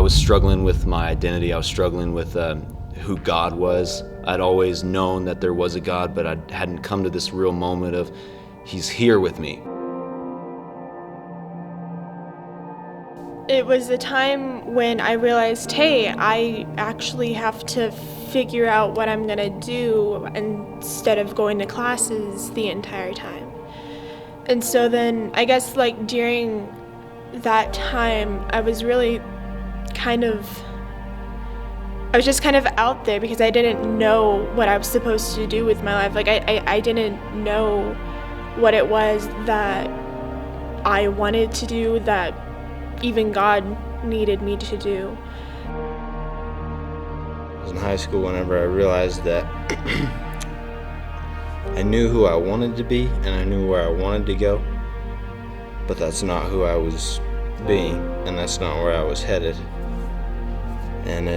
was struggling with my identity. I was struggling with who God was. I'd always known that there was a God, but I hadn't come to this real moment of He's here with me. It was a time when I realized, hey, I actually have to figure out what I'm gonna do instead of going to classes the entire time. And so then, I guess like during that time, I was just kind of out there because I didn't know what I was supposed to do with my life. Like I didn't know what it was that I wanted to do, that even God needed me to do. I was in high school whenever I realized that I knew who I wanted to be and I knew where I wanted to go, but that's not who I was being, and that's not where I was headed. And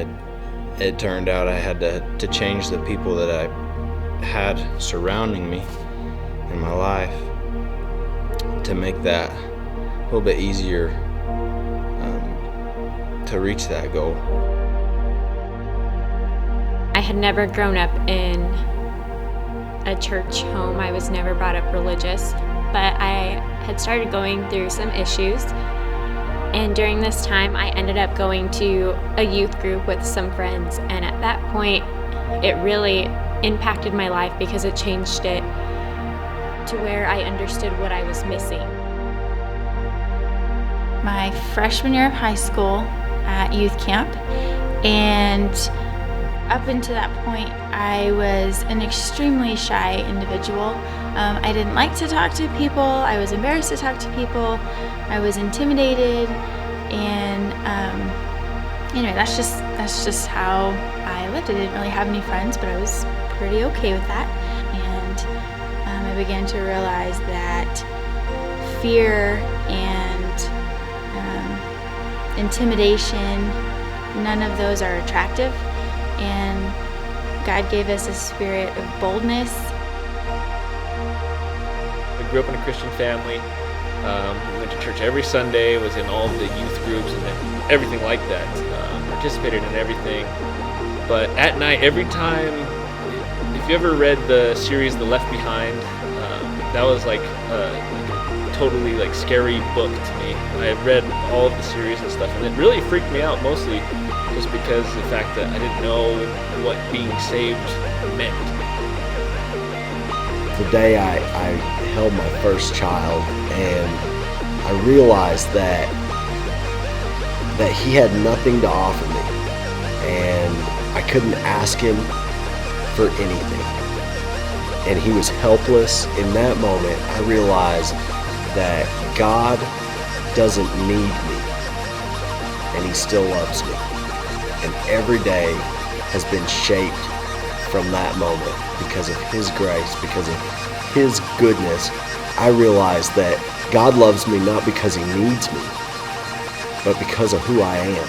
it turned out I had to change the people that I had surrounding me in my life to make that a little bit easier to reach that goal. I had never grown up in a church home. I was never brought up religious, but I had started going through some issues. And during this time, I ended up going to a youth group with some friends. And at that point, it really impacted my life because it changed it to where I understood what I was missing. My freshman year of high school at youth camp, and up until that point, I was an extremely shy individual. I didn't like to talk to people. I was embarrassed to talk to people. I was intimidated, and anyway, that's just how I lived. I didn't really have any friends, but I was pretty okay with that. And I began to realize that fear and intimidation, none of those are attractive, and God gave us a spirit of boldness. I grew up in a Christian family. We went to church every Sunday, was in all the youth groups and everything like that, participated in everything. But at night, every time, if you ever read the series The Left Behind, that was like totally like scary book to me. I read all of the series and stuff, and it really freaked me out, mostly just because of the fact that I didn't know what being saved meant. The day I held my first child, and I realized that he had nothing to offer me, and I couldn't ask him for anything, and he was helpless. In that moment, I realized that God doesn't need me, and He still loves me. And every day has been shaped from that moment because of His grace, because of His goodness. I realized that God loves me not because He needs me, but because of who I am.